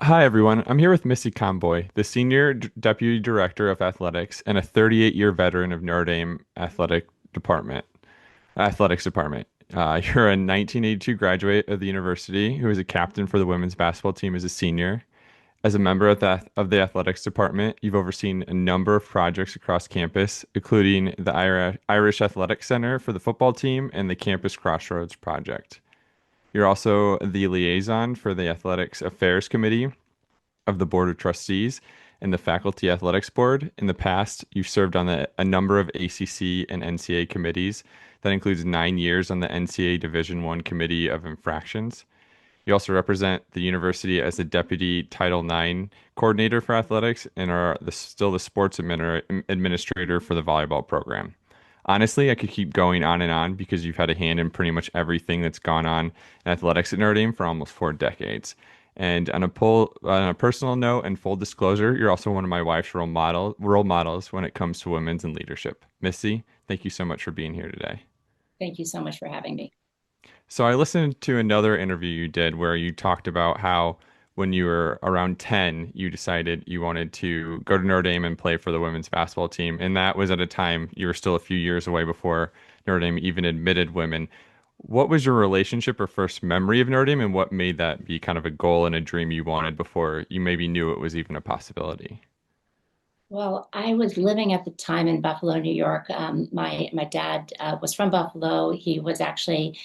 Hi, everyone. I'm here with Missy Conboy, the Senior Deputy Director of Athletics and a 38-year veteran of Notre Dame Athletics Department. You're a 1982 graduate of the university who was a captain for the women's basketball team as a senior. As a member of the athletics department, you've overseen a number of projects across campus, including the Irish Athletic Center for the football team and the Campus Crossroads Project. You're also the liaison for the Athletics Affairs Committee of the Board of Trustees and the Faculty Athletics Board. In the past, you've served on a number of ACC and NCAA committees. That includes 9 years on the NCAA Division I Committee of Infractions. You also represent the university as the Deputy Title IX Coordinator for Athletics and are still the sports administrator for the volleyball program. Honestly, I could keep going on and on because you've had a hand in pretty much everything that's gone on in athletics at Notre Dame for almost 4 decades. And on a personal note and full disclosure, you're also one of my wife's role models when it comes to women's and leadership. Missy, thank you so much for being here today. Thank you so much for having me. So I listened to another interview you did where you talked about how when you were around 10, you decided you wanted to go to Notre Dame and play for the women's basketball team. And that was at a time you were still a few years away before Notre Dame even admitted women. What was your relationship or first memory of Notre Dame, and what made that be kind of a goal and a dream you wanted before you maybe knew it was even a possibility? Well, I was living at the time in Buffalo, New York. My dad was from Buffalo. He was actually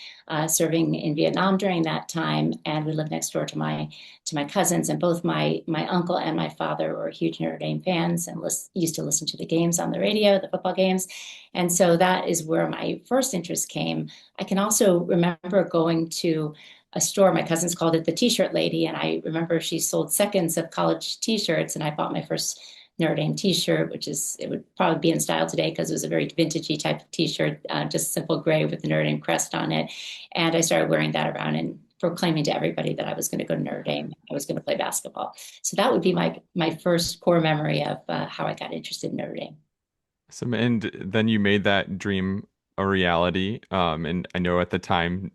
serving in Vietnam during that time, and we lived next door to my cousins. And both my uncle and my father were huge Notre Dame fans and used to listen to the games on the radio, the football games. And so that is where my first interest came. I can also remember going to a store. My cousins called it the T-shirt lady, and I remember she sold seconds of college T-shirts, and I bought my first Notre Dame T-shirt, it would probably be in style today because it was a very vintagey type of T-shirt, just simple gray with the Notre Dame crest on it. And I started wearing that around and proclaiming to everybody that I was going to go to Notre Dame. I was going to play basketball. So that would be my first core memory of how I got interested in Notre Dame. And then you made that dream a reality. And I know at the time,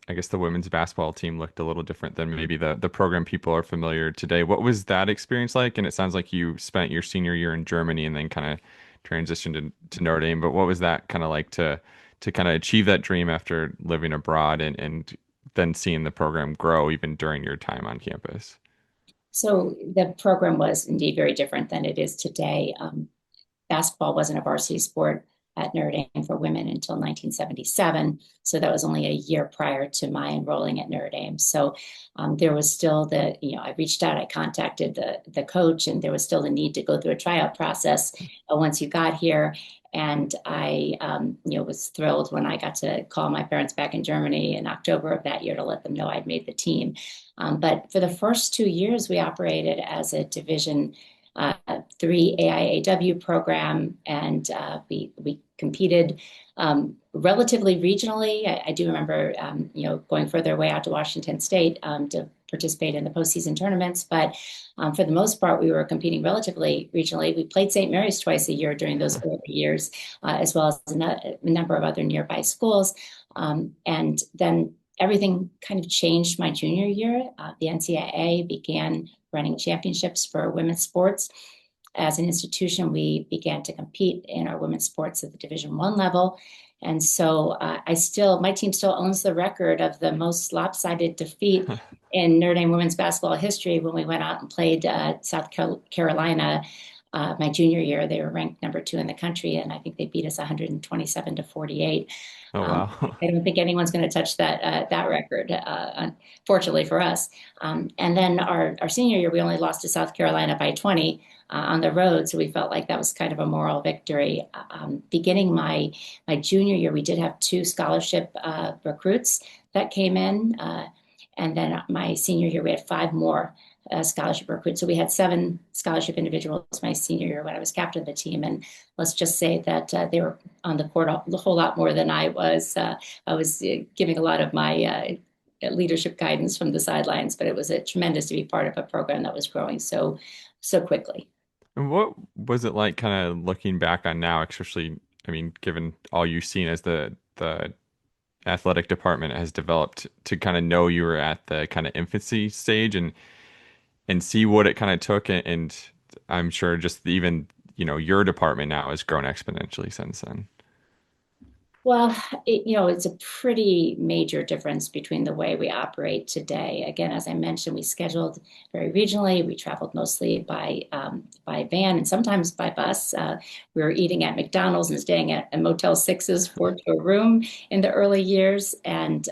I guess the women's basketball team looked a little different than maybe the program people are familiar today. What was that experience like? And it sounds like you spent your senior year in Germany and then kind of transitioned to Notre Dame. But what was that kind of like to kind of achieve that dream after living abroad and then seeing the program grow even during your time on campus? So the program was indeed very different than it is today. Basketball wasn't a varsity sport at Notre Dame for women until 1977. So that was only a year prior to my enrolling at Notre Dame. So there was still I reached out, I contacted the coach, and there was still the need to go through a tryout process once you got here. And I, was thrilled when I got to call my parents back in Germany in October of that year to let them know I'd made the team. But for the first 2 years, we operated as a Division uh, III AIAW program, and we competed relatively regionally. I do remember, going further away out to Washington State to participate in the postseason tournaments. But for the most part, we were competing relatively regionally. We played St. Mary's twice a year during those early years, as well as a number of other nearby schools. And then everything kind of changed my junior year. The NCAA began running championships for women's sports. As an institution, we began to compete in our women's sports at the Division I level. And so my team still owns the record of the most lopsided defeat in Notre Dame women's basketball history when we went out and played South Carolina my junior year. They were ranked number 2 in the country, and I think they beat us 127 to 48. Oh, wow. I don't think anyone's going to touch that record, unfortunately for us. And then our senior year, we only lost to South Carolina by 20 on the road, so we felt like that was kind of a moral victory. Beginning my junior year, we did have 2 scholarship recruits that came in, and then my senior year, we had 5 more scholarship recruits. So we had 7 scholarship individuals my senior year when I was captain of the team. And let's just say that they were on the court a whole lot more than I was. I was giving a lot of my leadership guidance from the sidelines, but it was tremendous to be part of a program that was growing so quickly. And what was it like kind of looking back on now, especially, I mean, given all you've seen as the athletic department has developed to kind of know you were at the kind of infancy stage and and see what it kind of took. And I'm sure just even, your department now has grown exponentially since then. Well, it's a pretty major difference between the way we operate today. Again, as I mentioned, we scheduled very regionally. We traveled mostly by van and sometimes by bus. We were eating at McDonald's and staying at Motel Sixes for to a room in the early years. And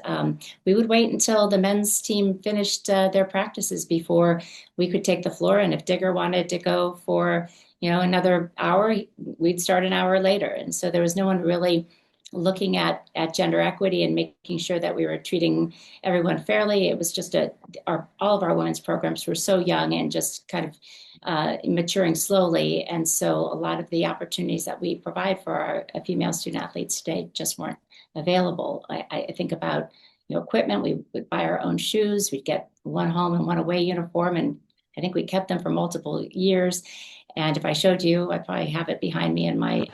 we would wait until the men's team finished their practices before we could take the floor. And if Digger wanted to go for, another hour, we'd start an hour later. And so there was no one really looking at gender equity and making sure that we were treating everyone fairly. It was just all of our women's programs were so young and just kind of maturing slowly. And so a lot of the opportunities that we provide for our female student athletes today just weren't available. I think about, equipment. We would buy our own shoes. We'd get one home and one away uniform. And I think we kept them for multiple years. And if I showed you, I probably have it behind me in my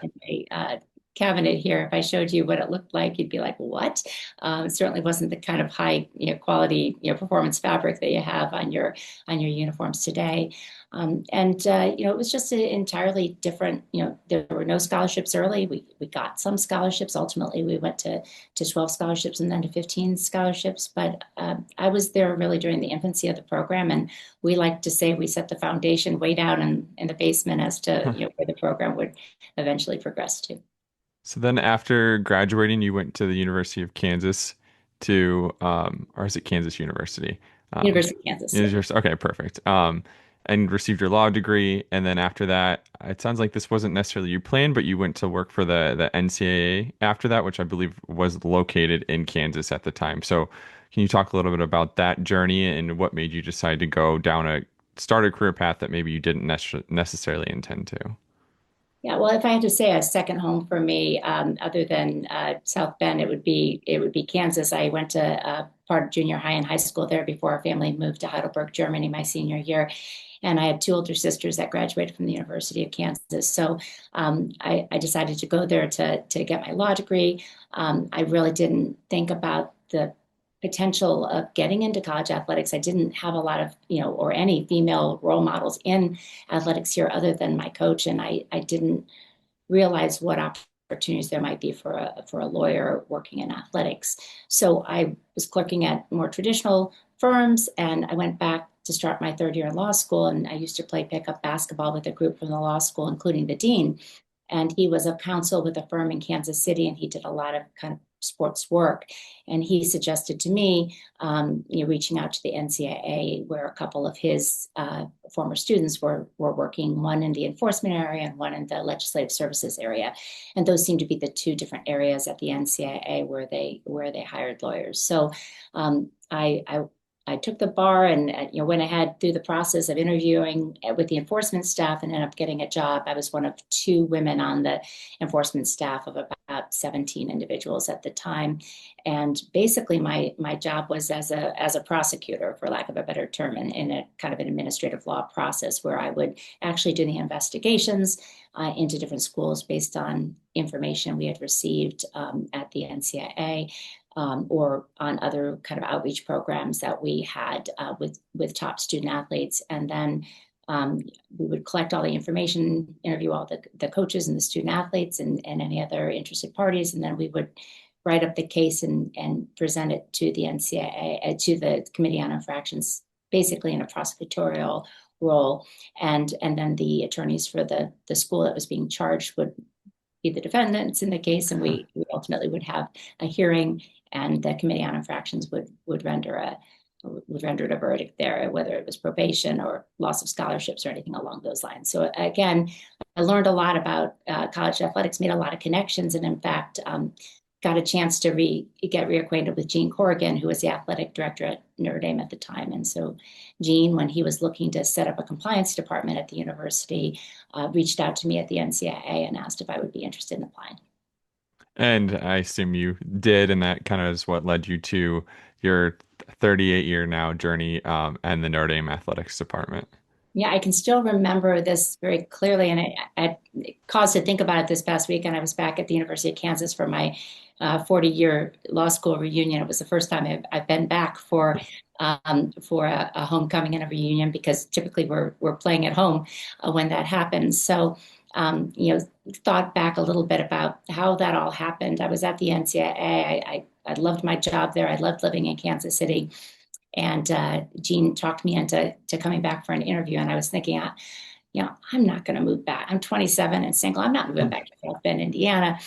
cabinet here. If I showed you what it looked like, you'd be like, "What?" It certainly wasn't the kind of high, quality, performance fabric that you have on your uniforms today. It was just an entirely different. There were no scholarships early. We got some scholarships. Ultimately, we went to 12 scholarships and then to 15 scholarships. But I was there really during the infancy of the program, and we like to say we set the foundation way down in the basement as to where the program would eventually progress to. So then after graduating, you went to the University of Kansas or is it Kansas University? Um, University of Kansas. Yeah. okay, perfect. And received your law degree. And then after that, it sounds like this wasn't necessarily your plan, but you went to work for the NCAA after that, which I believe was located in Kansas at the time. So can you talk a little bit about that journey and what made you decide to go down start a career path that maybe you didn't necessarily intend to? Yeah, well, if I had to say a second home for me, other than South Bend, it would be Kansas. I went to part of junior high and high school there before our family moved to Heidelberg, Germany, my senior year. And I had two older sisters that graduated from the University of Kansas. So I decided to go there to get my law degree. I really didn't think about the potential of getting into college athletics. I didn't have a lot of, or any female role models in athletics here other than my coach. And I didn't realize what opportunities there might be for a lawyer working in athletics. So I was clerking at more traditional firms, and I went back to start my third year in law school. And I used to play pickup basketball with a group from the law school, including the dean. And he was a counsel with a firm in Kansas City, and he did a lot of kind of sports work. And he suggested to me, reaching out to the NCAA, where a couple of his former students were working, one in the enforcement area and one in the legislative services area. And those seemed to be the two different areas at the NCAA where they hired lawyers. So I took the bar and went ahead through the process of interviewing with the enforcement staff and ended up getting a job. I was one of two women on the enforcement staff of about 17 individuals at the time. And basically my job was as a prosecutor, for lack of a better term, in a kind of an administrative law process where I would actually do the investigations into different schools based on information we had received at the NCAA, or on other kind of outreach programs that we had with top student athletes. And then we would collect all the information, interview all the coaches and the student athletes and any other interested parties. And then we would write up the case and present it to the NCAA, to the Committee on Infractions, basically in a prosecutorial role. And then the attorneys for the school that was being charged would be the defendants in the case, and we ultimately would have a hearing, and the Committee on Infractions would render it a verdict there, whether it was probation or loss of scholarships or anything along those lines. So again, I learned a lot about college athletics, made a lot of connections, and in fact, got a chance to get reacquainted with Gene Corrigan, who was the athletic director at Notre Dame at the time. And so Gene, when he was looking to set up a compliance department at the university, reached out to me at the NCAA and asked if I would be interested in applying. And I assume you did, and that kind of is what led you to your 38-year now journey and the Notre Dame Athletics Department. Yeah, I can still remember this very clearly, and it caused to think about it this past weekend. I was back at the University of Kansas for my 40-year law school reunion. It was the first time I've been back for a homecoming and a reunion because typically we're playing at home when that happens. So, thought back a little bit about how that all happened. I was at the NCAA. I loved my job there. I loved living in Kansas City. And Jean talked me into coming back for an interview. And I was thinking, I'm not going to move back. I'm 27 and single. I'm not moving back to South Bend, Indiana.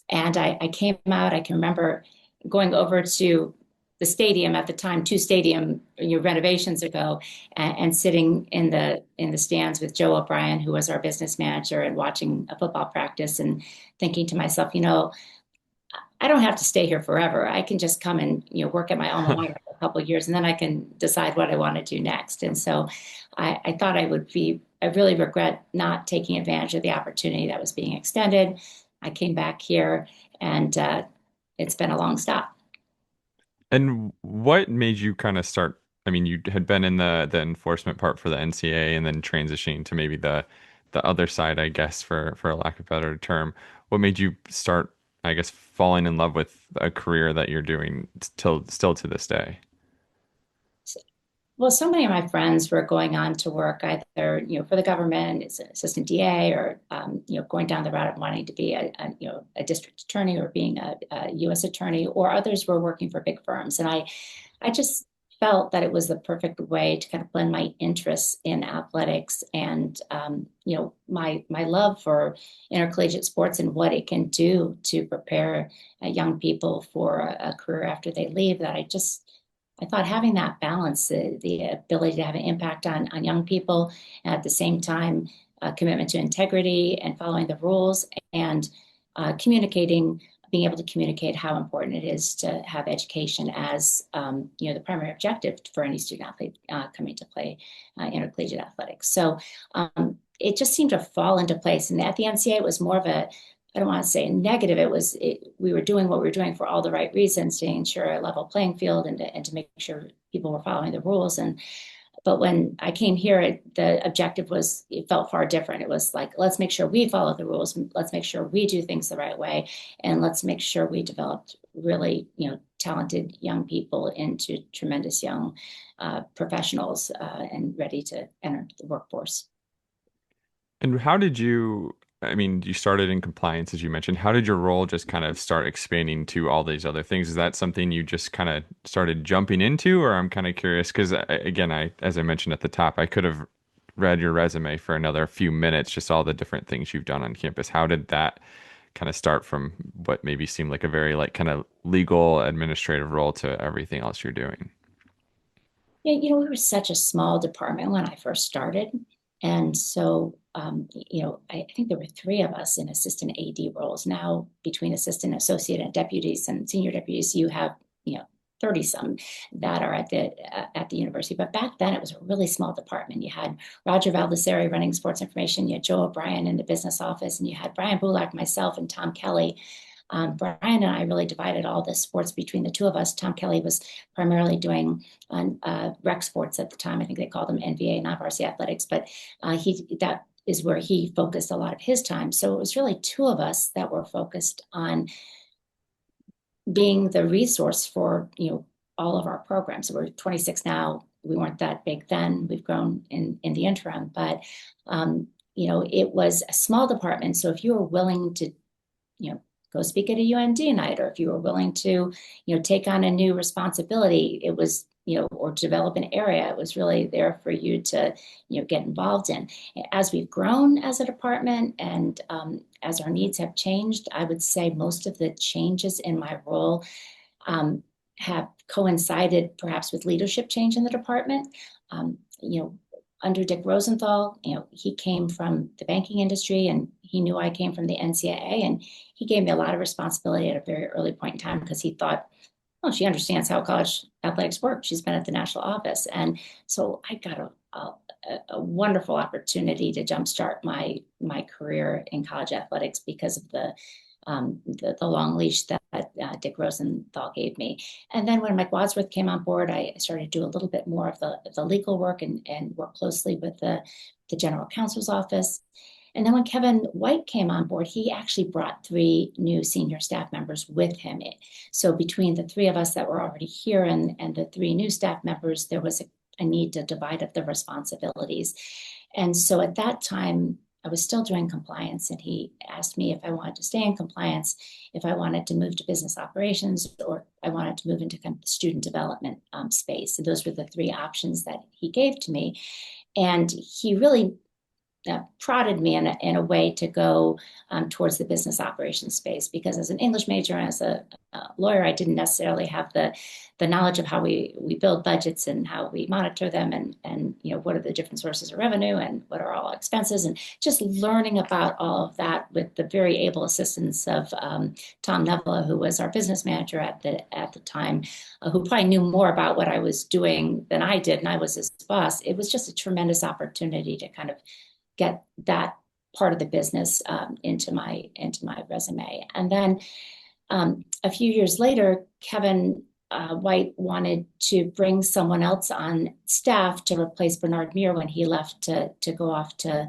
And I came out. I can remember going over to the stadium at the time, two stadium renovations ago, and sitting in the stands with Joe O'Brien, who was our business manager, and watching a football practice, and thinking to myself, I don't have to stay here forever. I can just come and work at my alma mater for a couple of years, and then I can decide what I want to do next. And so, I thought I would be. I really regret not taking advantage of the opportunity that was being extended. I came back here, and it's been a long stop. And what made you kind of start? I mean, you had been in the enforcement part for the NCAA and then transitioning to maybe the other side, I guess, for a lack of a better term. What made you start, I guess, falling in love with a career that you're doing still to this day? Well, so many of my friends were going on to work either, for the government as an assistant DA, or, going down the route of wanting to be a district attorney, or being a U.S. attorney, or others were working for big firms. And I just felt that it was the perfect way to kind of blend my interests in athletics and, my love for intercollegiate sports and what it can do to prepare young people for a career after they leave. I thought having that balance, the ability to have an impact on young people, and at the same time, commitment to integrity and following the rules, and communicating, being able to communicate how important it is to have education as the primary objective for any student athlete coming to play intercollegiate athletics. So it just seemed to fall into place. And at the NCAA, it was more of a, I don't want to say negative. We were doing what we were doing for all the right reasons, to ensure a level playing field, and to make sure people were following the rules. But when I came here, the objective was, it felt far different. It was like, let's make sure we follow the rules. Let's make sure we do things the right way. And let's make sure we developed really, talented young people into tremendous young professionals and ready to enter the workforce. And how did you, I mean, you started in compliance, as you mentioned. How did your role just kind of start expanding to all these other things? Is that something you just kind of started jumping into, or I'm kind of curious because, again, as I mentioned at the top, I could have read your resume for another few minutes, just all the different things you've done on campus. How did that kind of start from what maybe seemed like a very like kind of legal administrative role to everything else you're doing? Yeah, we were such a small department when I first started. And so, I think there were three of us in assistant AD roles. Now, between assistant, associate, and deputies and senior deputies, you have, 30 some that are at the university. But back then, it was a really small department. You had Roger Valdesari running sports information, you had Joe O'Brien in the business office, and you had Brian Bulak, myself, and Tom Kelly. Brian and I really divided all the sports between the two of us. Tom Kelly was primarily doing rec sports at the time. I think they called them NVA, non-varsity athletics, but that is where he focused a lot of his time. So it was really two of us that were focused on being the resource for all of our programs. So we're 26 now. We weren't that big then. We've grown in the interim, but it was a small department. So if you were willing to go speak at a UND night, or if you were willing to, take on a new responsibility, it was, or develop an area, it was really there for you to, get involved in. As we've grown as a department, and as our needs have changed, I would say most of the changes in my role have coincided perhaps with leadership change in the department. Um, you know, Under Dick Rosenthal, he came from the banking industry, and he knew I came from the NCAA, and he gave me a lot of responsibility at a very early point in time because he thought, oh, she understands how college athletics work. She's been at the national office. And so I got a wonderful opportunity to jumpstart my career in college athletics because of the the long leash that Dick Rosenthal gave me. And then when Mike Wadsworth came on board, I started to do a little bit more of the legal work and work closely with the general counsel's office. And then when Kevin White came on board, he actually brought 3 new senior staff members with him. So between the 3 of us that were already here and the 3 new staff members, there was a need to divide up the responsibilities. And so at that time, I was still doing compliance, and he asked me if I wanted to stay in compliance, if I wanted to move to business operations, or I wanted to move into kind of the student development space. So those were the 3 options that he gave to me. And he really prodded me in a way to go towards the business operations space, because as an English major and as a lawyer, I didn't necessarily have the knowledge of how we build budgets and how we monitor them, and what are the different sources of revenue and what are all expenses, and just learning about all of that with the very able assistance of Tom Neville, who was our business manager at the time, who probably knew more about what I was doing than I did, and I was his boss. It was just a tremendous opportunity to kind of get that part of the business into my resume. And then a few years later, Kevin White wanted to bring someone else on staff to replace Bernard Muir when he left to go off to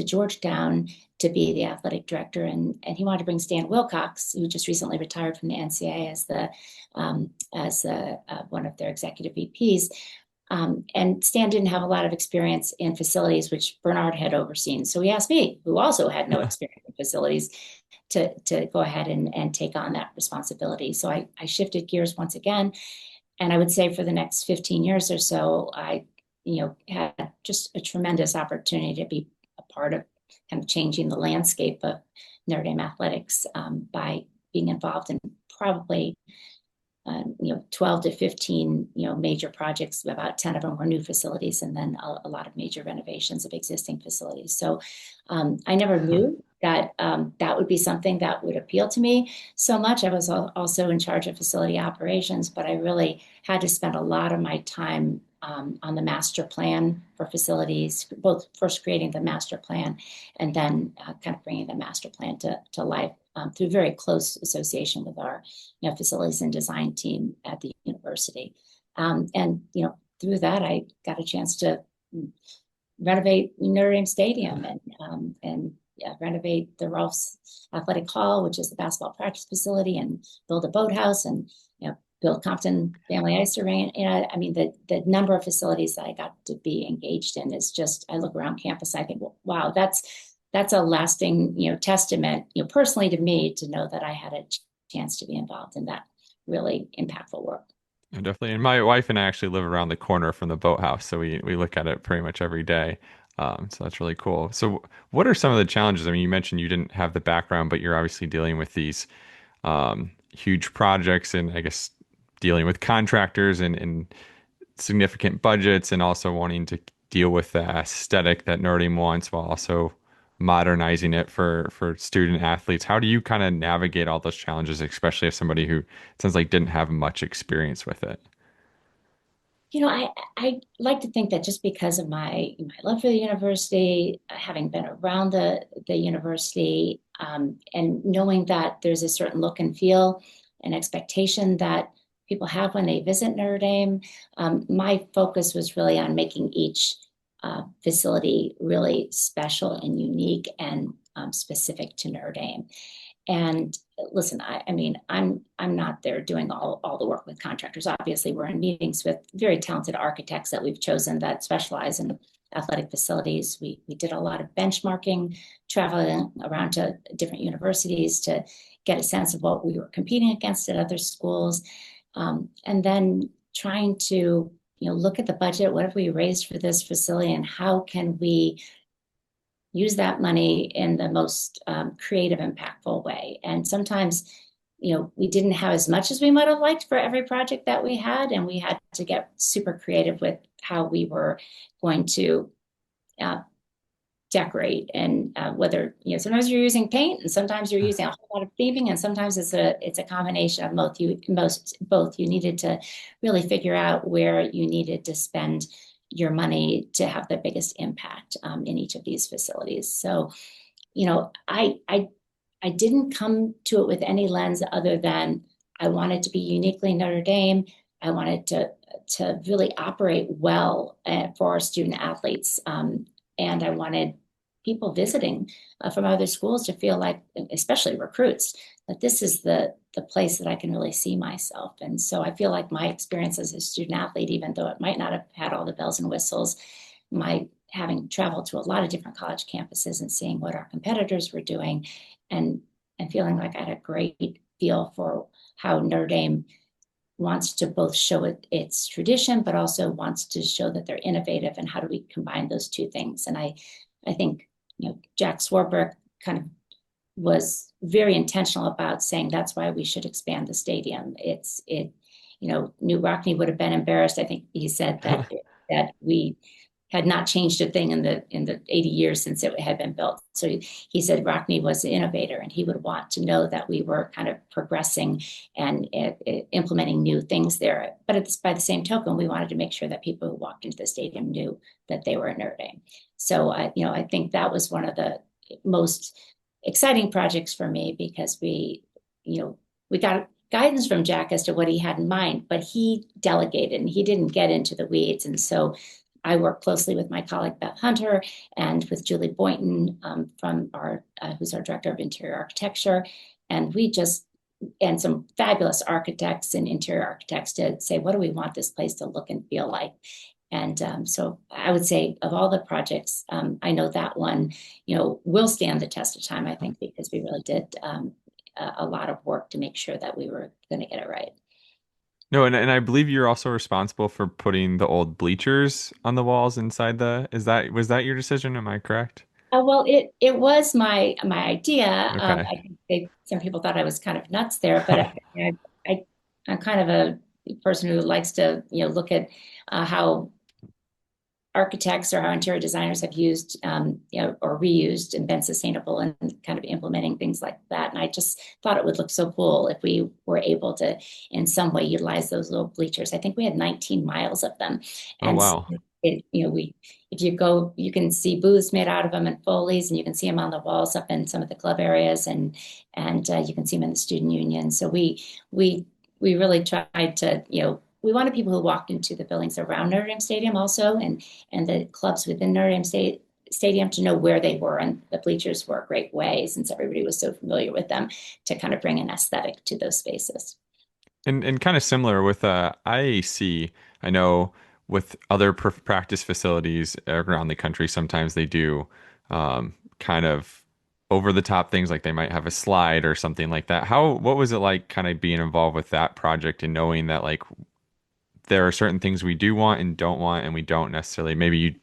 Georgetown to be the athletic director, and he wanted to bring Stan Wilcox, who just recently retired from the NCAA, as one of their executive VPs. And Stan didn't have a lot of experience in facilities, which Bernard had overseen. So he asked me, who also had no experience in facilities, to go ahead and take on that responsibility. So I shifted gears once again. And I would say for the next 15 years or so, I had just a tremendous opportunity to be a part of kind of changing the landscape of Notre Dame athletics by being involved in probably 12 to 15, major projects. About 10 of them were new facilities, and then a lot of major renovations of existing facilities. So I never knew that that would be something that would appeal to me so much. I was also in charge of facility operations, but I really had to spend a lot of my time on the master plan for facilities, both first creating the master plan and then kind of bringing the master plan to life through very close association with our facilities and design team at the university. And through that, I got a chance to renovate Notre Dame Stadium and renovate the Rolfs Athletic Hall, which is the basketball practice facility, and build a boathouse, and build Compton Family Ice Arena. I mean, the number of facilities that I got to be engaged in is just, I look around campus, I think, wow, that's a lasting, testament, personally to me, to know that I had a chance to be involved in that really impactful work. Yeah, definitely. And my wife and I actually live around the corner from the boathouse, so we look at it pretty much every day. So that's really cool. So what are some of the challenges? I mean, you mentioned you didn't have the background, but you're obviously dealing with these huge projects, and I guess dealing with contractors and significant budgets, and also wanting to deal with the aesthetic that Notre Dame wants while also modernizing it for student athletes. How do you kind of navigate all those challenges, especially as somebody who, it sounds like, didn't have much experience with it? I like to think that just because of my love for the university, having been around the university, and knowing that there's a certain look and feel and expectation that people have when they visit Notre Dame, my focus was really on making each facility really special and unique and specific to Notre Dame. And listen, I mean, I'm not there doing all the work with contractors. Obviously, we're in meetings with very talented architects that we've chosen that specialize in athletic facilities. We did a lot of benchmarking, traveling around to different universities to get a sense of what we were competing against at other schools, and then trying to look at the budget. What have we raised for this facility, and how can we use that money in the most creative, impactful way? And sometimes, we didn't have as much as we might have liked for every project that we had, and we had to get super creative with how we were going to decorate, and whether sometimes you're using paint, and sometimes you're using a whole lot of theming, and sometimes it's a combination of both. You needed to really figure out where you needed to spend your money to have the biggest impact in each of these facilities. So, I I didn't come to it with any lens other than I wanted to be uniquely Notre Dame. I wanted to really operate well for our student athletes. And I wanted people visiting from other schools to feel like, especially recruits, that this is the place that I can really see myself. And so I feel like my experience as a student athlete, even though it might not have had all the bells and whistles, my having traveled to a lot of different college campuses and seeing what our competitors were doing and feeling like I had a great feel for how Notre Dame wants to both show its tradition, but also wants to show that they're innovative and how do we combine those two things. And I think, Jack Swarbrick kind of was very intentional about saying that's why we should expand the stadium. New Rockne would have been embarrassed. I think he said that we had not changed a thing in the 80 years since it had been built. So he said Rockne was the innovator, and he would want to know that we were kind of progressing and implementing new things there. But by the same token, we wanted to make sure that people who walked into the stadium knew that they were at Notre Dame. So I think that was one of the most exciting projects for me because we got guidance from Jack as to what he had in mind, but he delegated and he didn't get into the weeds. And so I work closely with my colleague Beth Hunter and with Julie Boynton from who's our director of interior architecture, and and some fabulous architects and interior architects to say, what do we want this place to look and feel like? And so I would say of all the projects, I know that one, will stand the test of time, I think, because we really did a lot of work to make sure that we were going to get it right. No, and I believe you're also responsible for putting the old bleachers on the walls inside was that your decision? Am I correct? Well, it was my idea. Okay. I think some people thought I was kind of nuts there, but I'm kind of a person who likes to look at how architects or how interior designers have used or reused and been sustainable and kind of implementing things like that. And I just thought it would look so cool if we were able to in some way utilize those little bleachers. I think we had 19 miles of them. Oh, And so wow. if you go, you can see booths made out of them and Foley's, and you can see them on the walls up in some of the club areas, and you can see them in the student union. So we really tried to, we wanted people who walked into the buildings around Notre Dame Stadium also, and the clubs within Notre Dame Stadium to know where they were, and the bleachers were a great way, since everybody was so familiar with them, to kind of bring an aesthetic to those spaces. And kind of similar with IAC, I know with other practice facilities around the country, sometimes they do kind of over the top things like they might have a slide or something like that. What was it like kind of being involved with that project and knowing that like there are certain things we do want and don't want, and we don't necessarily, maybe you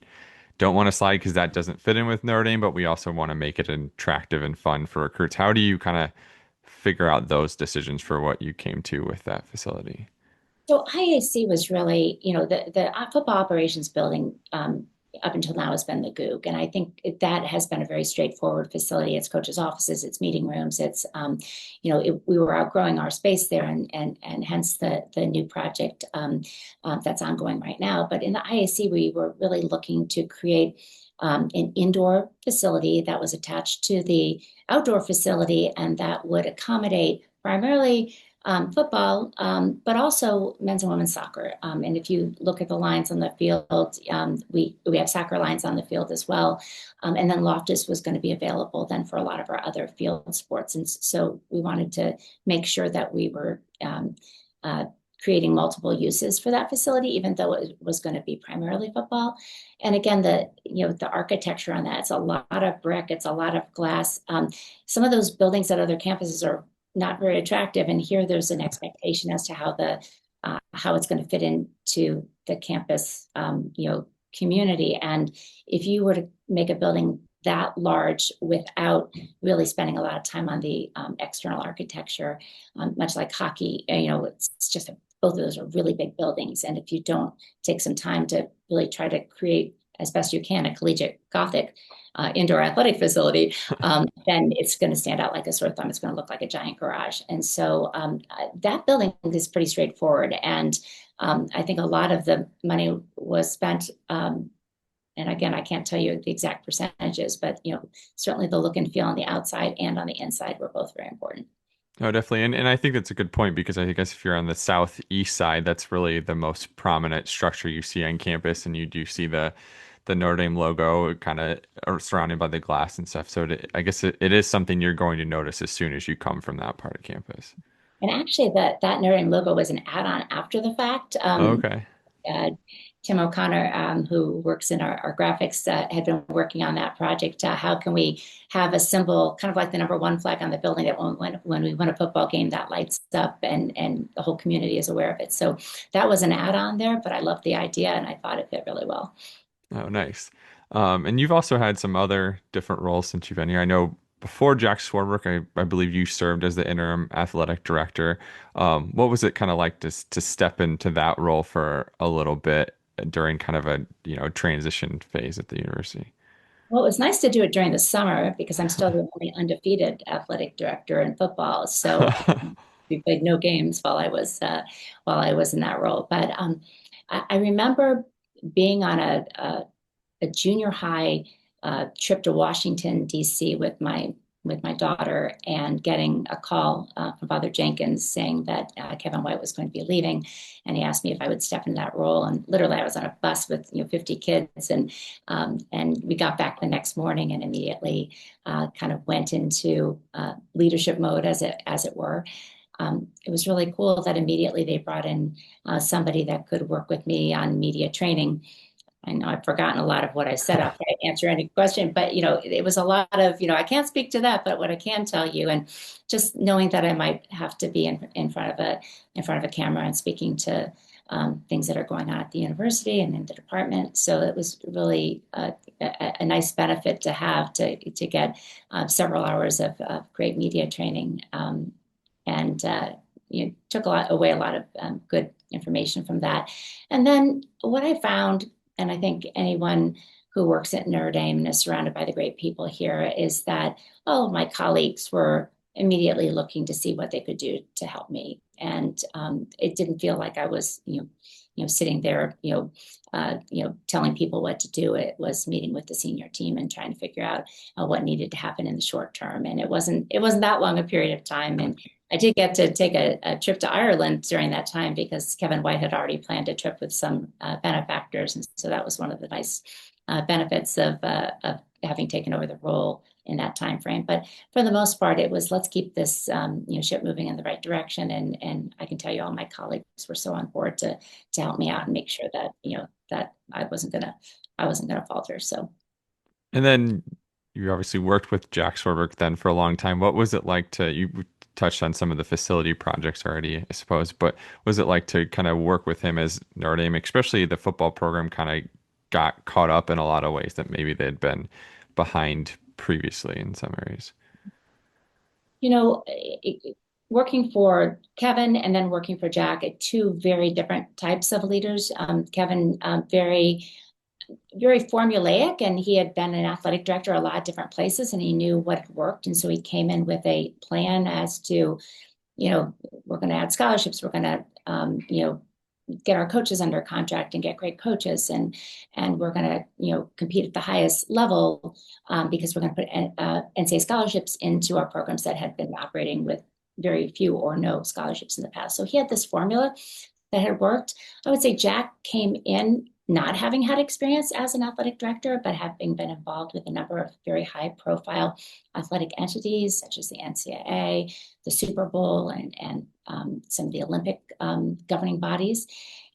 don't want to slide because that doesn't fit in with Notre Dame, but we also want to make it attractive and fun for recruits. How do you kind of figure out those decisions for what you came to with that facility? So IAC was really, the football operations building up until now has been the Goog. And I think that has been a very straightforward facility. It's coaches' offices, it's meeting rooms, we were outgrowing our space there, and hence the new project that's ongoing right now. But in the IAC, we were really looking to create an indoor facility that was attached to the outdoor facility and that would accommodate primarily football, but also men's and women's soccer. And if you look at the lines on the field, we have soccer lines on the field as well. And then Loftus was going to be available then for a lot of our other field sports. And so we wanted to make sure that we were creating multiple uses for that facility, even though it was going to be primarily football. And again, the architecture on that, it's a lot of brick, it's a lot of glass. Some of those buildings at other campuses are not very attractive, and here there's an expectation as to how it's going to fit into the campus, community. And if you were to make a building that large without really spending a lot of time on the external architecture, much like hockey, it's just both of those are really big buildings. And if you don't take some time to really try to create as best you can a collegiate Gothic indoor athletic facility, then it's going to stand out like a sore thumb. It's going to look like a giant garage. And so that building is pretty straightforward. And I think a lot of the money was spent and again, I can't tell you the exact percentages, but certainly the look and feel on the outside and on the inside were both very important. Oh, definitely. And I think that's a good point because I guess if you're on the southeast side, that's really the most prominent structure you see on campus, and you do see the Notre Dame logo kind of surrounded by the glass and stuff. So I guess it is something you're going to notice as soon as you come from that part of campus. And actually, that Notre Dame logo was an add-on after the fact. Okay. Uh, Tim O'Connor, who works in our graphics, had been working on that project. How can we have a symbol, kind of like the number one flag on the building, that when we win a football game, that lights up and the whole community is aware of it. So that was an add-on there, but I loved the idea and I thought it fit really well. Oh, nice. And you've also had some other different roles since you've been here. I know before Jack Swarbrick, I believe you served as the interim athletic director. What was it kind of like to step into that role for a little bit during kind of a, transition phase at the university? Well, it was nice to do it during the summer because I'm still the only undefeated athletic director in football. So we played no games while I was in that role. But I remember being on a junior high trip to Washington, D.C. with my daughter and getting a call from Father Jenkins saying that Kevin White was going to be leaving, and he asked me if I would step in that role. And literally, I was on a bus with 50 kids, and we got back the next morning and immediately kind of went into leadership mode, as it were. It was really cool that immediately they brought in somebody that could work with me on media training. I know I've forgotten a lot of what I said. I'll try to answer any question, but it was a lot of, I can't speak to that, but what I can tell you, and just knowing that I might have to be in front of a camera and speaking to things that are going on at the university and in the department. So it was really a nice benefit to have to get several hours of great media training, and took away a lot of good information from that. And then what I found, and I think anyone who works at Notre Dame and is surrounded by the great people here, is that all of my colleagues were immediately looking to see what they could do to help me. And it didn't feel like I was, sitting there, telling people what to do. It was meeting with the senior team and trying to figure out what needed to happen in the short term. And it wasn't that long a period of time. And I did get to take a trip to Ireland during that time because Kevin White had already planned a trip with some benefactors. And so that was one of the nice benefits of having taken over the role in that time frame. But for the most part, it was, let's keep this ship moving in the right direction. And I can tell you all my colleagues were so on board to help me out and make sure that that I wasn't gonna falter. So And then you obviously worked with Jack Swarbrick then for a long time. What was it like you touched on some of the facility projects already, I suppose, but was it like to kind of work with him as Notre Dame, especially the football program kind of got caught up in a lot of ways that maybe they'd been behind previously in some areas? you know, working for Kevin and then working for Jack, two very different types of leaders. Kevin, very, very formulaic, and he had been an athletic director a lot of different places, and he knew what worked. And so he came in with a plan as to, we're going to add scholarships, we're going to, get our coaches under contract and get great coaches, and we're going to compete at the highest level, because we're going to put NCAA scholarships into our programs that had been operating with very few or no scholarships in the past. So he had this formula that had worked. I would say Jack came in not having had experience as an athletic director, but having been involved with a number of very high profile athletic entities such as the NCAA, the Super Bowl, and some of the Olympic governing bodies.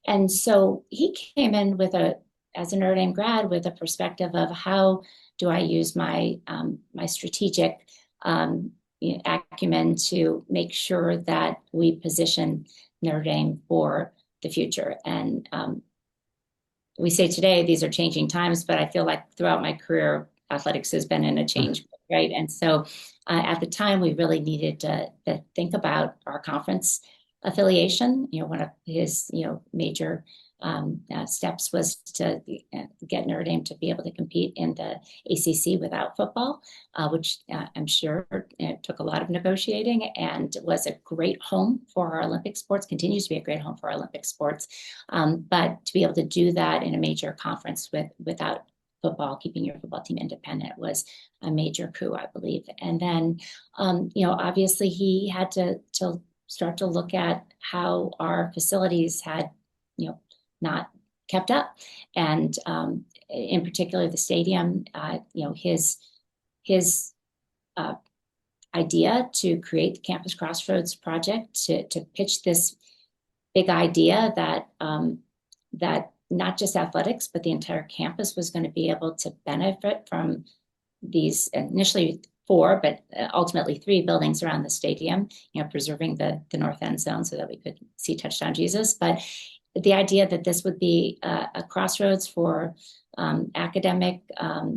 And so he came in as a Notre Dame grad, with a perspective of how do I use my strategic acumen to make sure that we position Notre Dame for the future. And we say today these are changing times, but I feel like throughout my career, athletics has been in a change, right? And so at the time, we really needed to think about our conference affiliation. One of his major steps was to get Notre Dame to be able to compete in the ACC without football, which I'm sure took a lot of negotiating and was a great home for our Olympic sports, continues to be a great home for our Olympic sports. But to be able to do that in a major conference without football, keeping your football team independent was a major coup, I believe. And then, obviously he had to start to look at how our facilities had, not kept up. And in particular, the stadium, his uh, idea to create the Campus Crossroads Project to pitch this big idea that not just athletics, but the entire campus was going to be able to benefit from these initially four, but ultimately three buildings around the stadium, preserving the north end zone so that we could see Touchdown Jesus. But the idea that this would be a crossroads for academic,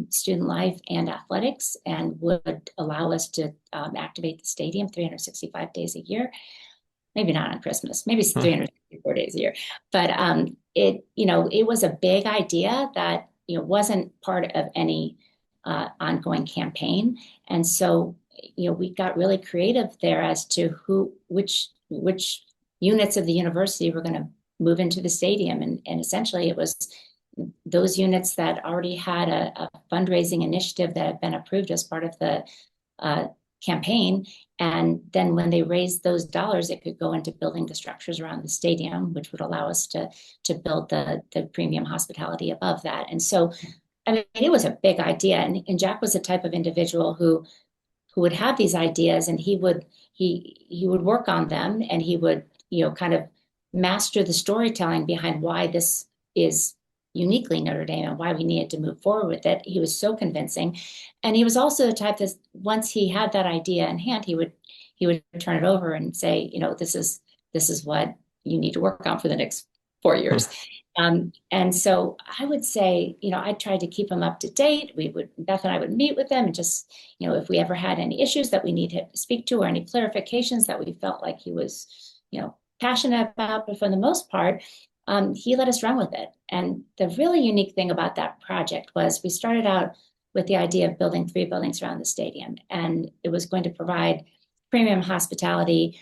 student life, and athletics, and would allow us to activate the stadium 365 days a year. Maybe not on Christmas, maybe 364 days a year. But it was a big idea that wasn't part of any ongoing campaign, and so we got really creative there as to which units of the university were going to move into the stadium, and essentially it was those units that already had a fundraising initiative that had been approved as part of the campaign. And then when they raised those dollars, it could go into building the structures around the stadium, which would allow us to build the premium hospitality above that. And so, I mean, it was a big idea. And Jack was the type of individual who would have these ideas, and he would work on them, and he would, kind of master the storytelling behind why this is uniquely Notre Dame and why we needed to move forward with it. He was so convincing. And he was also the type that once he had that idea in hand, he would turn it over and say, this is what you need to work on for the next 4 years. And so I would say, I tried to keep him up to date. Beth and I would meet with them and just, if we ever had any issues that we needed to speak to or any clarifications that we felt like he was, passionate about, but for the most part, he let us run with it. And the really unique thing about that project was we started out with the idea of building 3 buildings around the stadium, and it was going to provide premium hospitality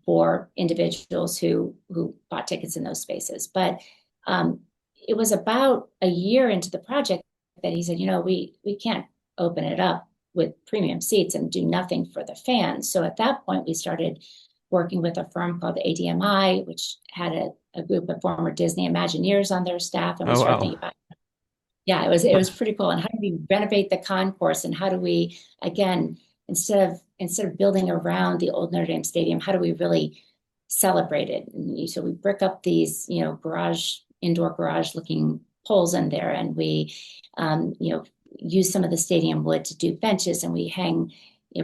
for individuals who bought tickets in those spaces. But it was about a year into the project that he said, we can't open it up with premium seats and do nothing for the fans. So at that point, we started working with a firm called the ADMI, which had a group of former Disney Imagineers on their staff. And we Oh, started wow. thinking about, yeah, it was pretty cool. And how do we renovate the concourse? And how do we, again, instead of building around the old Notre Dame Stadium, how do we really celebrate it? And so we brick up these, indoor garage looking poles in there. And we, use some of the stadium wood to do benches, and we hang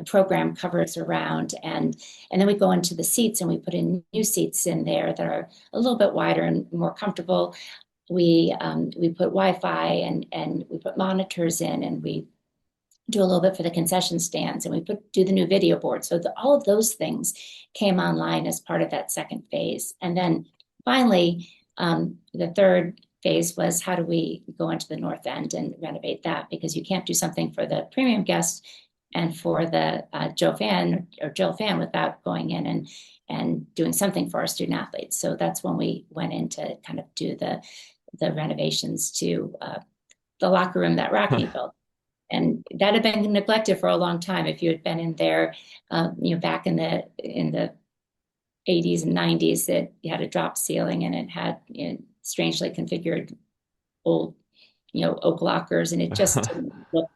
program covers around, and then we go into the seats and we put in new seats in there that are a little bit wider and more comfortable. We put Wi-Fi and we put monitors in, and we do a little bit for the concession stands, and we do the new video board. So all of those things came online as part of that second phase. And then finally, the third phase was how do we go into the north end and renovate that, because you can't do something for the premium guests and for the Jill fan without going in and doing something for our student athletes. So that's when we went in to kind of do the renovations to the locker room that Rockne built. And that had been neglected for a long time. If you had been in there, back in the 80s and 90s, that you had a drop ceiling, and it had strangely configured old oak lockers, and it just didn't look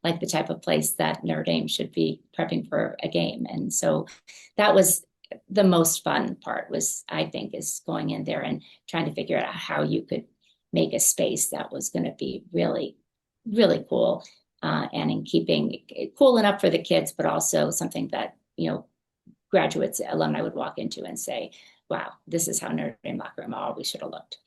like the type of place that Notre Dame should be prepping for a game. And so that was the most fun part, was, I think, is going in there and trying to figure out how you could make a space that was going to be really, really cool, and in keeping cool enough for the kids, but also something that, graduates, alumni would walk into and say, wow, this is how Notre Dame locker room always should have looked.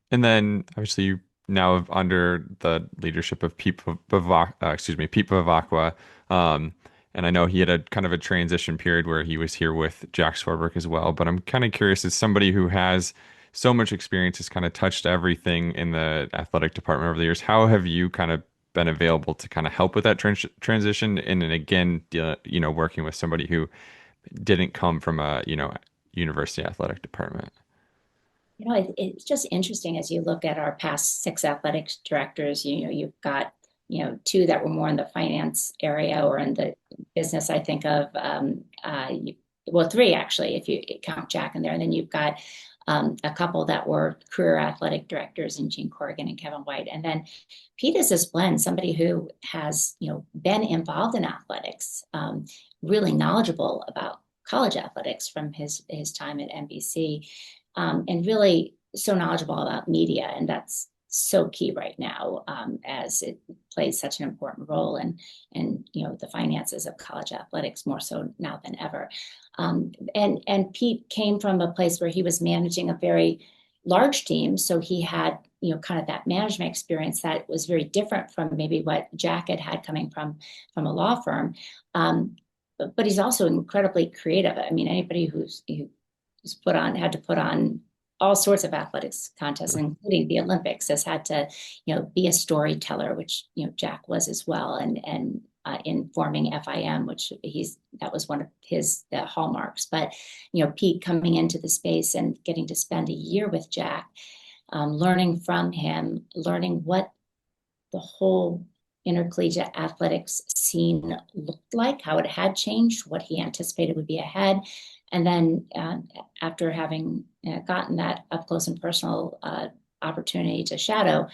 And then obviously you now under the leadership of Pete Bavacqua. And I know he had a kind of a transition period where he was here with Jack Swarbrick as well. But I'm kind of curious, as somebody who has so much experience, has kind of touched everything in the athletic department over the years, how have you kind of been available to kind of help with that transition? And then again, working with somebody who didn't come from a, university athletic department. It's just interesting as you look at our past six athletics directors. You've got, two that were more in the finance area or in the business, I think of, well, three actually, if you count Jack in there. And then you've got a couple that were career athletic directors in Gene Corrigan and Kevin White. And then Pete is this blend, somebody who has, been involved in athletics, really knowledgeable about college athletics from his time at NBC, and really so knowledgeable about media. And that's so key right now, as it plays such an important role in the finances of college athletics more so now than ever. And Pete came from a place where he was managing a very large team, so he had kind of that management experience that was very different from maybe what Jack had coming from a law firm. But he's also incredibly creative. I mean, anybody who's had to put on all sorts of athletics contests, including the Olympics, has had to, be a storyteller, which, Jack was as well. And in forming FIM, which that was one of his hallmarks. But, Pete coming into the space and getting to spend a year with Jack, learning from him, learning what the whole intercollegiate athletics scene looked like, how it had changed, what he anticipated would be ahead. And then after having gotten that up close and personal opportunity to shadow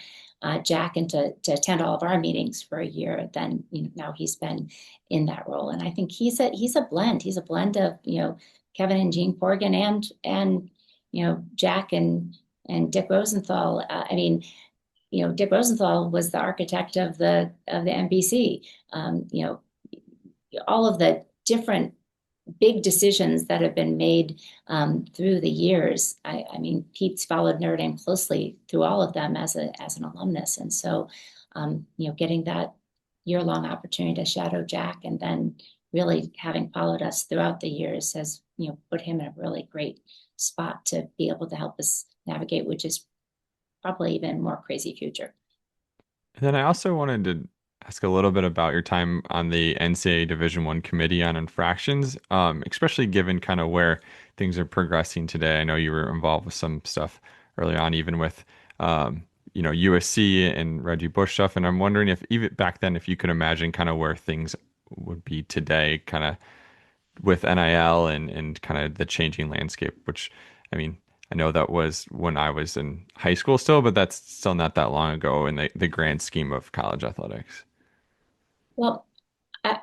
Jack and to attend all of our meetings for a year, then now he's been in that role. And I think he's a blend. He's a blend of Kevin and Gene Corrigan and Jack and Dick Rosenthal. I mean, Dick Rosenthal was the architect of the NBC. All of the different big decisions that have been made through the years. I mean, Pete's followed Notre Dame closely through all of them as an alumnus, and so getting that year-long opportunity to shadow Jack, and then really having followed us throughout the years has put him in a really great spot to be able to help us navigate, which is probably even more crazy future. And then I also wanted to ask a little bit about your time on the NCAA Division I Committee on Infractions, especially given kind of where things are progressing today. I know you were involved with some stuff early on, even with USC and Reggie Bush stuff. And I'm wondering if even back then, if you could imagine kind of where things would be today, kind of with NIL and kind of the changing landscape, which, I mean, I know that was when I was in high school still, but that's still not that long ago in the grand scheme of college athletics. Well, I,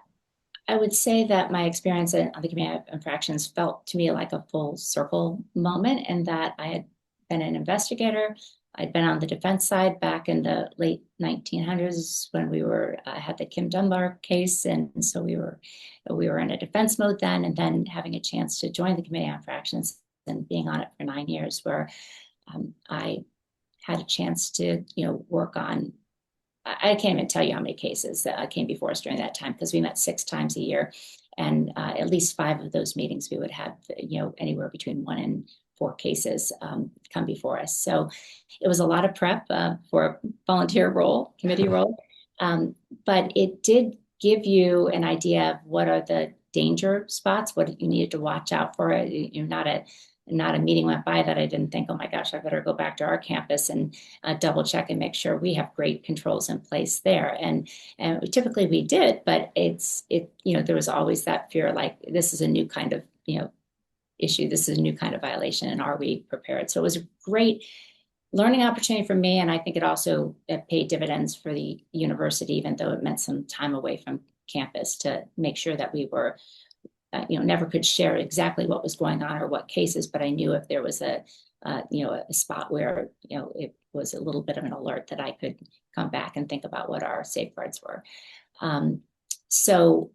I would say that my experience on the Committee of Infractions felt to me like a full circle moment, and that I had been an investigator. I'd been on the defense side back in the late 1900s when we were had the Kim Dunbar case, and so we were in a defense mode then, and then having a chance to join the Committee on Infractions and being on it for 9 years, where I had a chance to work on. I can't even tell you how many cases came before us during that time, because we met 6 times a year, and at least 5 of those meetings we would have anywhere between 1 and 4 cases come before us. So it was a lot of prep for a volunteer role, committee role, but it did give you an idea of what are the danger spots, what you needed to watch out for. Not a meeting went by that I didn't think, oh my gosh, I better go back to our campus and double check and make sure we have great controls in place there. And typically we did, but there was always that fear, like, this is a new kind of issue, this is a new kind of violation, and are we prepared? So it was a great learning opportunity for me, and I think it also paid dividends for the university, even though it meant some time away from campus, to make sure that we were never could share exactly what was going on or what cases, but I knew if there was a spot where, it was a little bit of an alert, that I could come back and think about what our safeguards were. So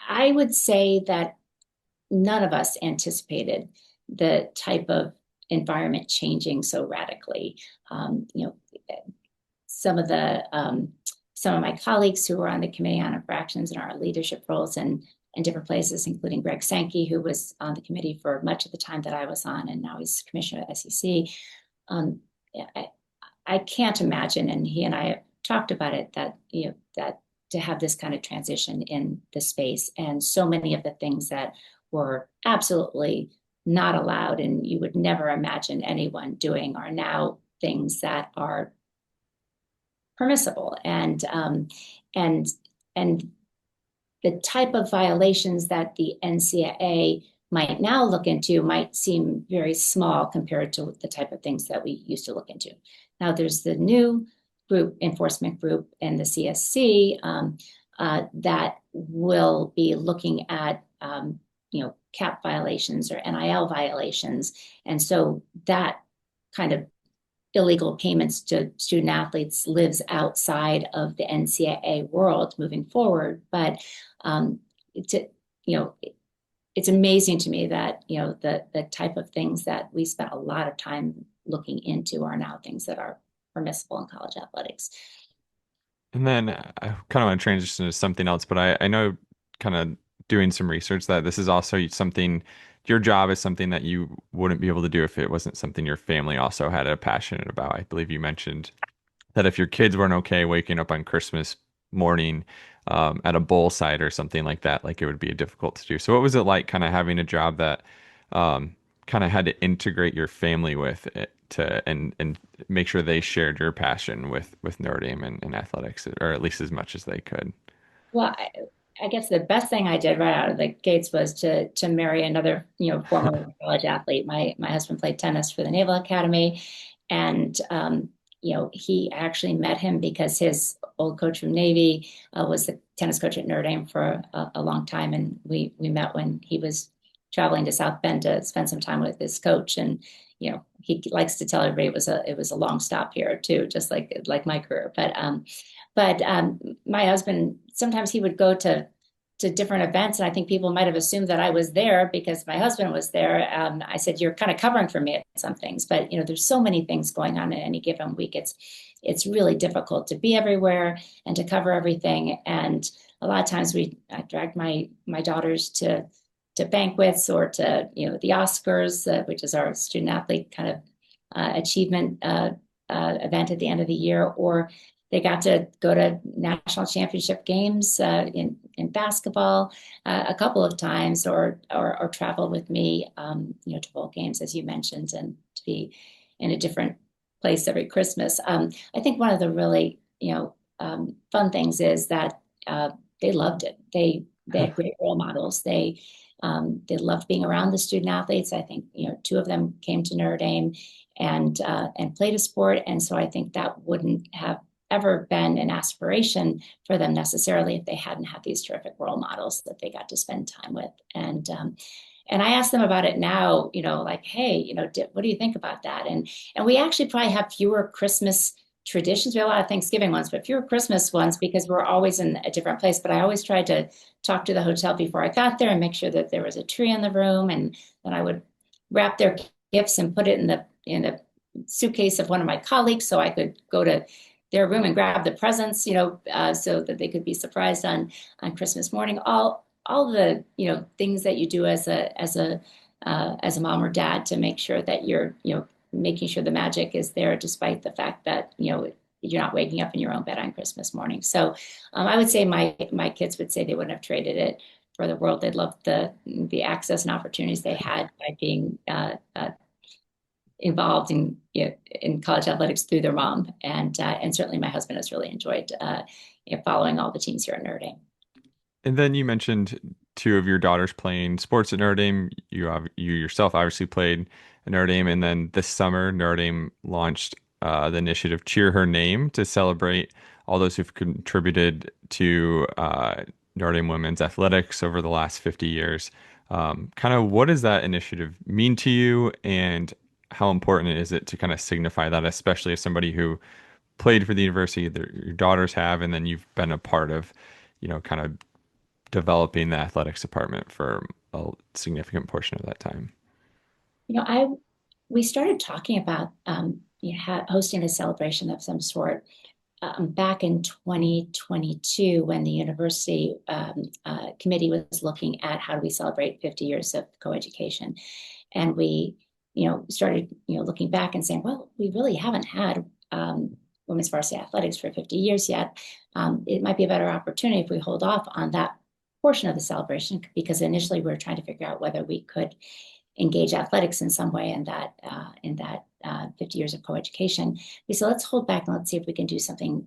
I would say that none of us anticipated the type of environment changing so radically. Some of my colleagues who were on the Committee on Infractions in our leadership roles and in different places, including Greg Sankey, who was on the committee for much of the time that I was on, and now he's commissioner at SEC. I can't imagine, and he and I have talked about it, that that to have this kind of transition in the space, and so many of the things that were absolutely not allowed and you would never imagine anyone doing are now things that are permissible. And and the type of violations that the NCAA might now look into might seem very small compared to the type of things that we used to look into. Now there's the new group, enforcement group, and the CSC that will be looking at cap violations or NIL violations, and so that kind of illegal payments to student athletes lives outside of the NCAA world moving forward. But it's it's amazing to me that the type of things that we spent a lot of time looking into are now things that are permissible in college athletics. And then I kind of want to transition to something else, but I know kind of doing some research that this is also something, your job is something that you wouldn't be able to do if it wasn't something your family also had a passionate about. I believe you mentioned that if your kids weren't okay waking up on Christmas morning at a bowl site or something like that, like it would be difficult to do. So what was it like kind of having a job that kind of had to integrate your family with it to and make sure they shared your passion with Notre Dame and athletics, or at least as much as they could? Well, I guess the best thing I did right out of the gates was to marry another, former college athlete. My husband played tennis for the Naval Academy, and he actually met him because his old coach from Navy was the tennis coach at Notre Dame for a long time, and we met when he was traveling to South Bend to spend some time with his coach. And he likes to tell everybody it was a long stop here too, just like my career. But my husband, sometimes he would go to different events, and I think people might have assumed that I was there because my husband was there. I said, "You're kind of covering for me at some things," but there's so many things going on in any given week. It's really difficult to be everywhere and to cover everything. And a lot of times I dragged my daughters to banquets or to the Oscars, which is our student athlete kind of achievement event at the end of the year, or they got to go to national championship games in basketball a couple of times, or travel with me, to bowl games, as you mentioned, and to be in a different place every Christmas. I think one of the really fun things is that they loved it. They had great role models. They loved being around the student athletes. I think two of them came to Notre Dame and played a sport, and so I think that wouldn't have ever been an aspiration for them necessarily if they hadn't had these terrific role models that they got to spend time with. And I ask them about it now, like, hey, what do you think about that? And we actually probably have fewer Christmas traditions. We have a lot of Thanksgiving ones, but fewer Christmas ones because we're always in a different place. But I always tried to talk to the hotel before I got there and make sure that there was a tree in the room, and then I would wrap their gifts and put it in the suitcase of one of my colleagues so I could go to their room and grab the presents, so that they could be surprised on Christmas morning. All the things that you do as a mom or dad to make sure that you're making sure the magic is there, despite the fact that you're not waking up in your own bed on Christmas morning. So I would say my kids would say they wouldn't have traded it for the world. They'd love the access and opportunities they had by being involved in college athletics through their mom, and certainly my husband has really enjoyed following all the teams here at Notre Dame. And then you mentioned two of your daughters playing sports at Notre Dame. You yourself obviously played at Notre Dame, and then this summer Notre Dame launched the initiative Cheer Her Name to celebrate all those who've contributed to Notre Dame women's athletics over the last 50 years. Kind of what does that initiative mean to you, and how important is it to kind of signify that, especially as somebody who played for the university that your daughters have, and then you've been a part of, kind of developing the athletics department for a significant portion of that time? We started talking about hosting a celebration of some sort back in 2022 when the university committee was looking at how do we celebrate 50 years of coeducation. And we started looking back and saying, well, we really haven't had women's varsity athletics for 50 years yet. It might be a better opportunity if we hold off on that portion of the celebration, because initially we were trying to figure out whether we could engage athletics in some way in that 50 years of coeducation. We said, let's hold back and let's see if we can do something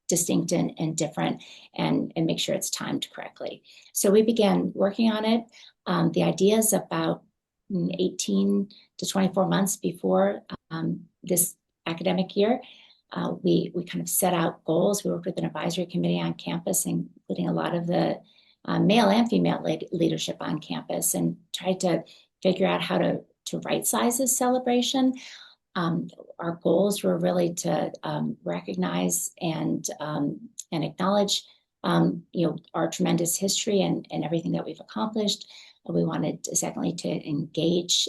distinct and different and make sure it's timed correctly. So we began working on it. The idea is about 18 to 24 months before this academic year. We kind of set out goals. We worked with an advisory committee on campus, including a lot of the male and female leadership on campus, and tried to figure out how to right size this celebration. Our goals were really to recognize and acknowledge our tremendous history and everything that we've accomplished. We wanted, secondly, to engage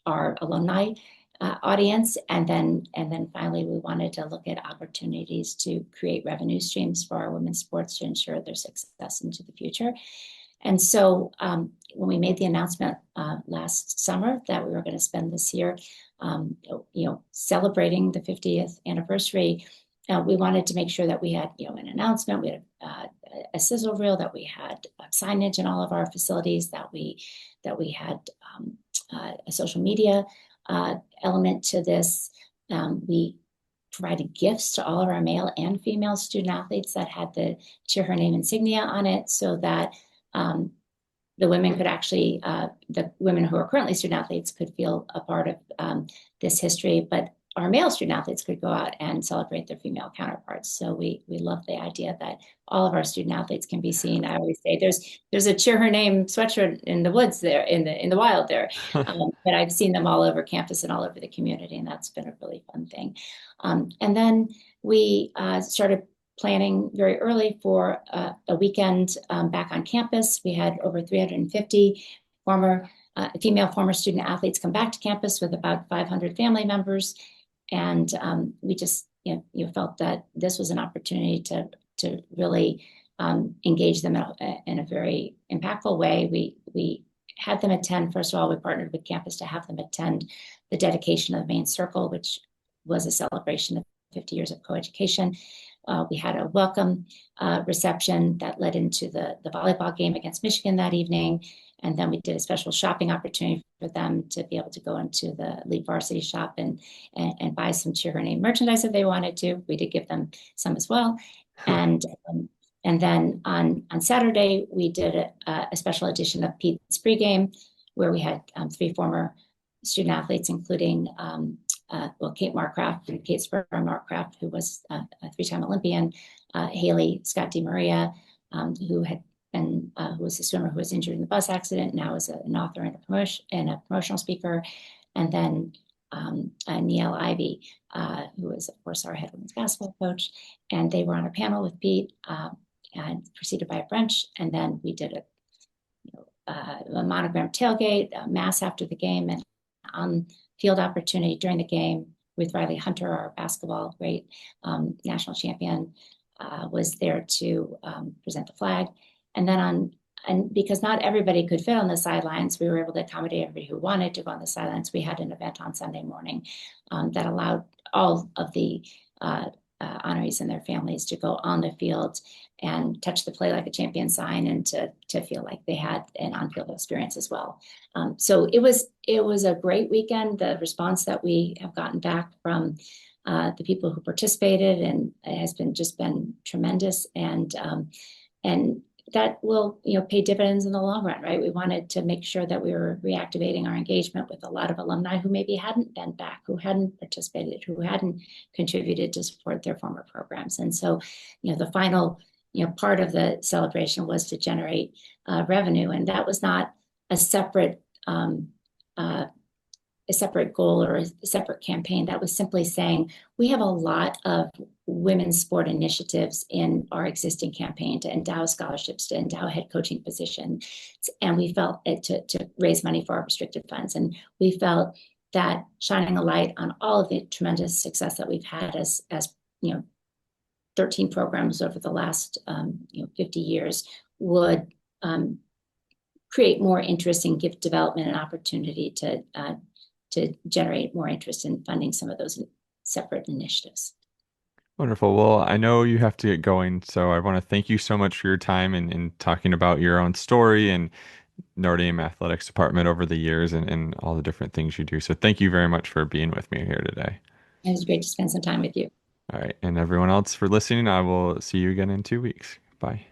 our alumni audience, and then finally we wanted to look at opportunities to create revenue streams for our women's sports to ensure their success into the future. And so when we made the announcement last summer that we were going to spend this year, celebrating the 50th anniversary, we wanted to make sure that we had, an announcement, we had a sizzle reel, that we had signage in all of our facilities, that we had a social media element to this. We provided gifts to all of our male and female student athletes that had the Cheer Her Name insignia on it, so that the women could actually, the women who are currently student athletes could feel a part of this history, but our male student athletes could go out and celebrate their female counterparts. So we love the idea that all of our student athletes can be seen. I always say there's a Cheer Her Name sweatshirt in the woods there, in the wild there, but I've seen them all over campus and all over the community, and that's been a really fun thing. And then we started planning very early for a weekend back on campus. We had over 350 female former student athletes come back to campus with about 500 family members. And we just felt that this was an opportunity to really engage them in a very impactful way. We had them attend, first of all, we partnered with campus to have them attend the dedication of the main circle, which was a celebration of 50 years of coeducation. We had a welcome reception that led into the volleyball game against Michigan that evening. And then we did a special shopping opportunity for them to be able to go into the Leap Varsity shop and buy some Cheer Her Name merchandise if they wanted to. We did give them some as well. And then on Saturday, we did a special edition of Pete's pregame, where we had 3 former student athletes, including Kate Marcraft, Kate Spur Marcraft, who was a 3-time Olympian, Haley Scott DeMaria, who was a swimmer who was injured in the bus accident, now is an author and a promotional speaker, and then Neil Ivy, who is, of course, our head women's basketball coach. And they were on a panel with Pete, and preceded by a brunch. And then we did a monogram tailgate, a mass after the game, and on-field opportunity during the game with Riley Hunter, our basketball great national champion, was there to present the flag. And then because not everybody could fit on the sidelines, we were able to accommodate everybody who wanted to go on the sidelines. We had an event on Sunday morning that allowed all of the honorees and their families to go on the field and touch the Play Like a Champion sign, and to feel like they had an on-field experience as well. So it was a great weekend. The response that we have gotten back from the people who participated and it has been tremendous, and that will pay dividends in the long run, right? We wanted to make sure that we were reactivating our engagement with a lot of alumni who maybe hadn't been back, who hadn't participated, who hadn't contributed to support their former programs. And so, the final part of the celebration was to generate revenue, and that was not a separate goal or a separate campaign. That was simply saying we have a lot of women's sport initiatives in our existing campaign to endow scholarships, to endow head coaching positions, and we felt it to raise money for our restricted funds. And we felt that shining a light on all of the tremendous success that we've had as 13 programs over the last 50 years would create more interest in gift development and opportunity to generate more interest in funding some of those separate initiatives. Wonderful. Well, I know you have to get going, so I want to thank you so much for your time and talking about your own story and Notre Dame Athletics Department over the years and all the different things you do. So thank you very much for being with me here today. It was great to spend some time with you. All right. And everyone else for listening, I will see you again in 2 weeks. Bye.